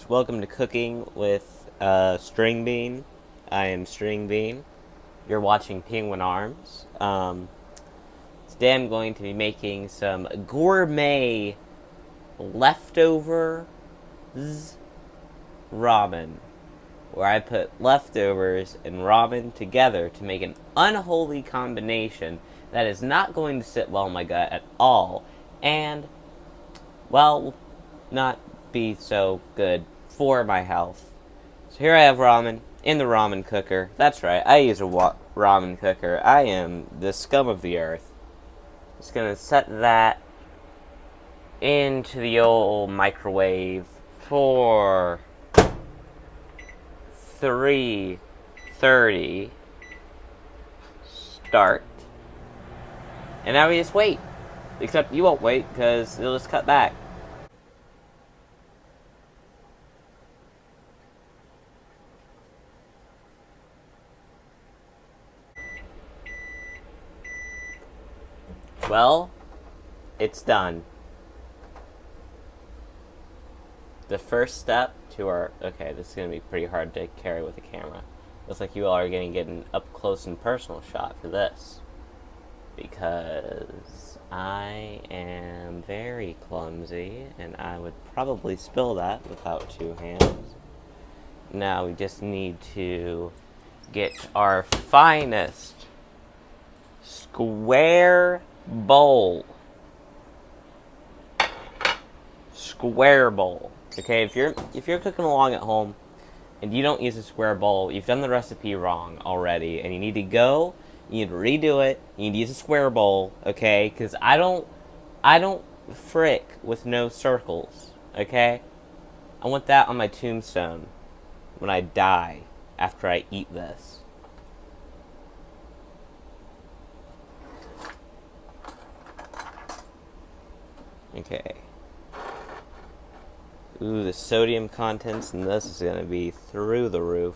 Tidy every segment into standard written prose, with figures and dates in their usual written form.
Welcome to Cooking with String Bean. I am String Bean. You're watching Penguin Arms. Today I'm going to be making some gourmet leftovers ramen, where I put leftovers and ramen together to make an unholy combination that is not going to sit well in my gut at all, and, well, not be so good for my health. So here I have ramen in the ramen cooker. That's right, I use a ramen cooker. I am the scum of the earth. Just gonna set that into the old microwave for 3:30 start. And now we just wait. Except you won't wait because it'll just cut back. Well, it's done. The first step to our... Okay, this is going to be pretty hard to carry with a camera. Looks like you all are going to get an up-close and personal shot for this. Because I am very clumsy, and I would probably spill that without two hands. Now we just need to get our finest square bowl. Square bowl. Okay, if you're cooking along at home and you don't use a square bowl, you've done the recipe wrong already, and you need to go, you need to redo it, you need to use a square bowl, okay? Because I don't frick with no circles, okay? I want that on my tombstone when I die after I eat this. Okay. Ooh, the sodium contents in this is going to be through the roof.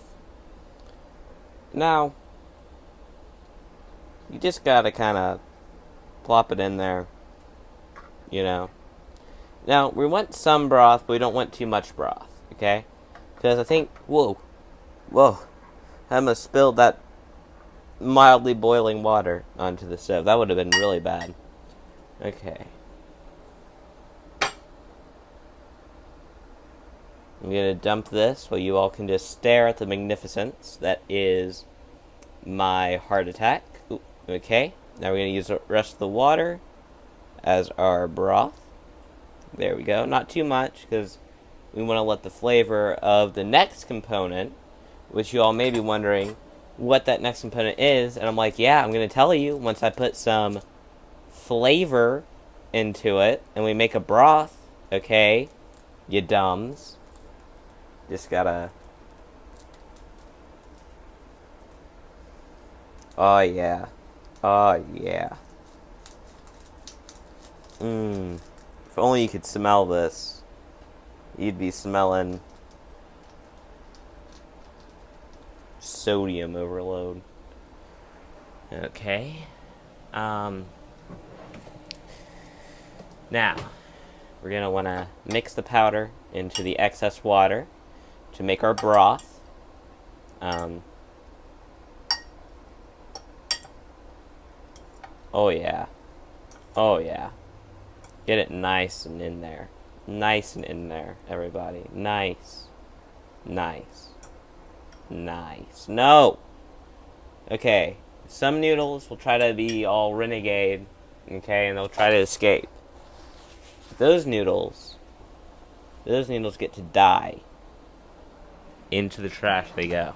Now, you just got to kind of plop it in there, you know. Now, we want some broth, but we don't want too much broth, okay? Because I think, whoa, I almost spilled that mildly boiling water onto the stove. That would have been really bad. Okay. I'm going to dump this while you all can just stare at the magnificence that is my heart attack. Ooh, okay, now we're going to use the rest of the water as our broth. There we go. Not too much, because we want to let the flavor of the next component, which you all may be wondering what that next component is. And I'm like, yeah, I'm going to tell you once I put some flavor into it and we make a broth, okay, you dumbs. Just gotta... Oh, yeah. Oh, yeah. If only you could smell this. You'd be smelling sodium overload. Okay. Now, we're gonna want to mix the powder into the excess water to make our broth. Oh yeah. Oh yeah. Get it nice and in there. Nice and in there, everybody. Nice. Nice. Nice. No! Okay. Some noodles will try to be all renegade, okay, and they'll try to escape. Those noodles get to die. Into the trash they go.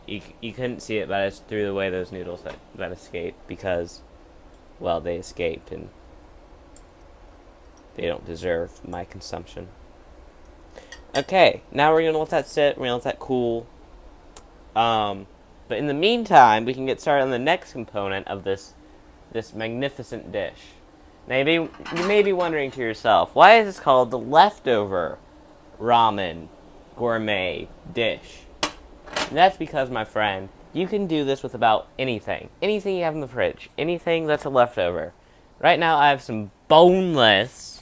You couldn't see it, but I just threw away those noodles that escaped because, well, they escaped and they don't deserve my consumption. Okay, now we're going to let that sit. We're going to let that cool. But in the meantime, we can get started on the next component of this magnificent dish. Now, you may be wondering to yourself, why is this called the leftover ramen gourmet dish? And that's because, my friend, you can do this with about anything. Anything you have in the fridge. Anything that's a leftover. Right now I have some boneless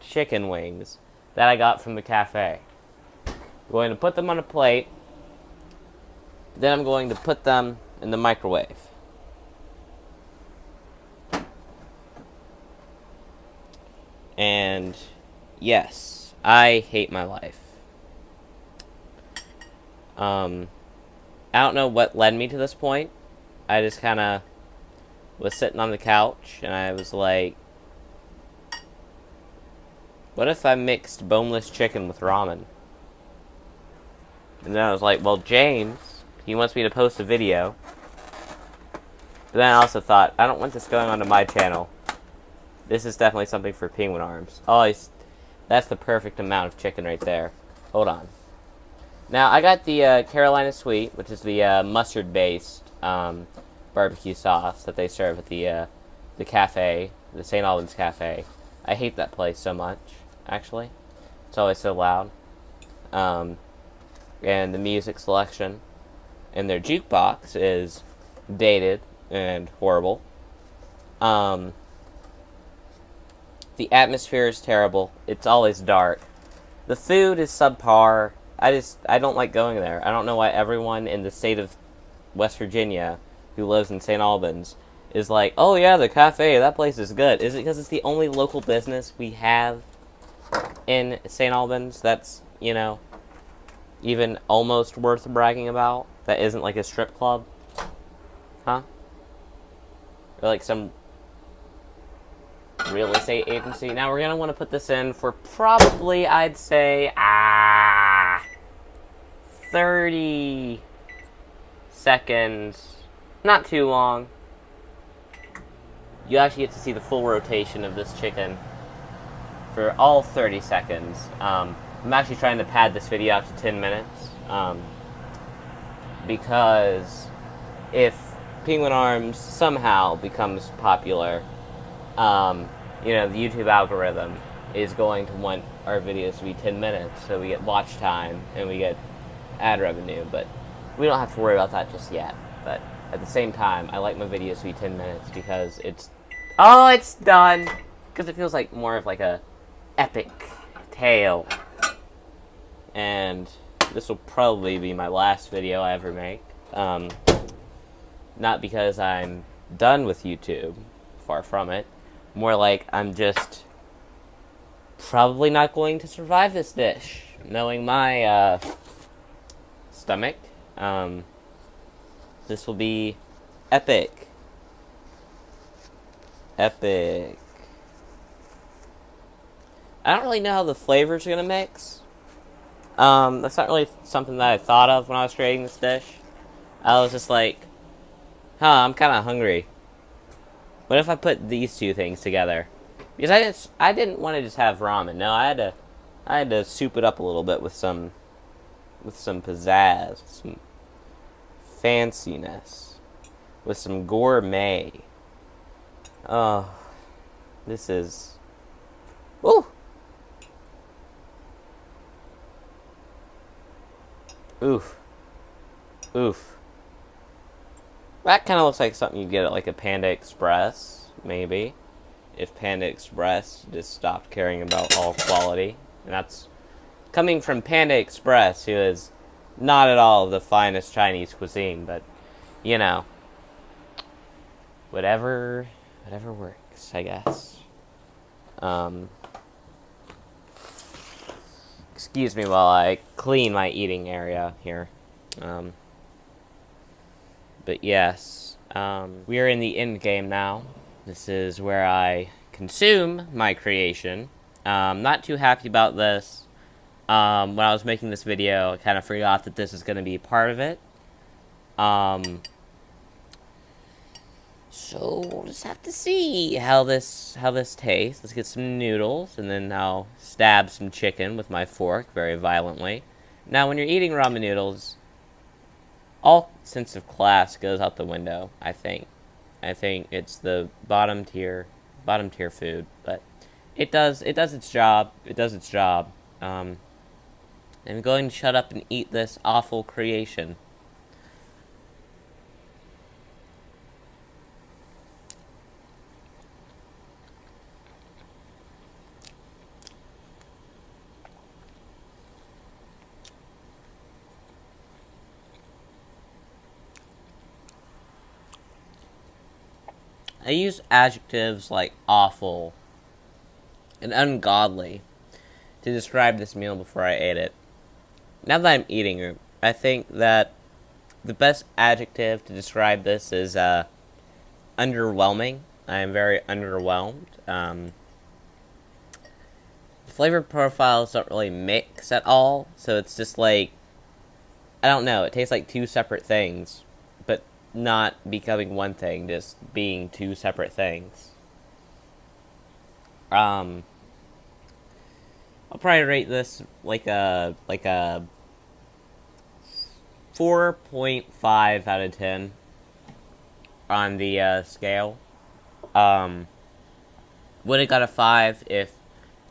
chicken wings that I got from the cafe. I'm going to put them on a plate. Then I'm going to put them in the microwave. And yes, I hate my life. I don't know what led me to this point. I just kind of was sitting on the couch and I was like, what if I mixed boneless chicken with ramen? And then I was like, well, James, he wants me to post a video. But then I also thought, I don't want this going onto my channel. This is definitely something for Penguin Arms. Oh, that's the perfect amount of chicken right there. Hold on. Now, I got the Carolina Sweet, which is the mustard-based barbecue sauce that they serve at the cafe, the St. Albans Cafe. I hate that place so much, actually. It's always so loud. And the music selection in their jukebox is dated and horrible. The atmosphere is terrible. It's always dark. The food is subpar. I don't like going there. I don't know why everyone in the state of West Virginia who lives in St. Albans is like, oh yeah, the cafe, that place is good. Is it because it's the only local business we have in St. Albans that's, you know, even almost worth bragging about? That isn't like a strip club? Huh? Or like some real estate agency. Now we're gonna want to put this in for probably, I'd say, 30 seconds. Not too long. You actually get to see the full rotation of this chicken for all 30 seconds. I'm actually trying to pad this video out to 10 minutes. Because if Penguin Arms somehow becomes popular, you know, the YouTube algorithm is going to want our videos to be 10 minutes, so we get watch time and we get ad revenue, but we don't have to worry about that just yet. But at the same time, I like my videos to be 10 minutes because it's done, because it feels like more of like a epic tale. And this will probably be my last video I ever make. Not because I'm done with YouTube, far from it. More like I'm just probably not going to survive this dish, knowing my stomach. This will be epic. Epic. I don't really know how the flavors are gonna mix. That's not really something that I thought of when I was creating this dish. I was just like, I'm kind of hungry. What if I put these two things together? Because I didn't want to just have ramen. No, I had to soup it up a little bit with some pizzazz, some fanciness, with some gourmet. Oh, this is, ooh. Oof. Oof. That kind of looks like something you get at like a Panda Express, maybe. If Panda Express just stopped caring about all quality. And that's coming from Panda Express, who is not at all the finest Chinese cuisine, but, you know, whatever works, I guess. Excuse me while I clean my eating area here. But yes, we are in the end game now. This is where I consume my creation. Not too happy about this. When I was making this video, I kind of forgot that this is going to be part of it. So we'll just have to see how this tastes. Let's get some noodles, and then I'll stab some chicken with my fork very violently. Now, when you're eating ramen noodles, all sense of class goes out the window, I think. I think it's the bottom tier food, but it does its job. It does its job. I'm going to shut up and eat this awful creation. I use adjectives like awful and ungodly to describe this meal before I ate it. Now that I'm eating it, I think that the best adjective to describe this is underwhelming. I am very underwhelmed. Flavor profiles don't really mix at all, so it's just like, I don't know, it tastes like two separate things, but not becoming one thing, just being two separate things. I'll probably rate this like a 4.5 out of 10 on the scale. Would have got a 5 if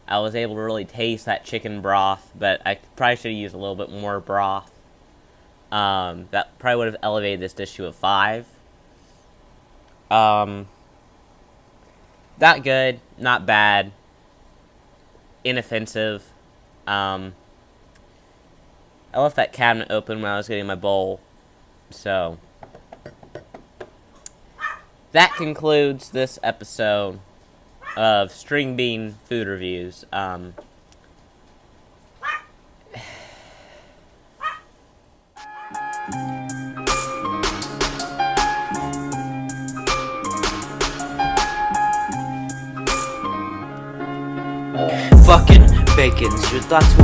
I was able to really taste that chicken broth, but I probably should have used a little bit more broth. That probably would have elevated this dish to a 5. Not good, not bad, inoffensive. I left that cabinet open when I was getting my bowl, so that concludes this episode of String Bean Food Reviews. Fucking bacons, your thoughts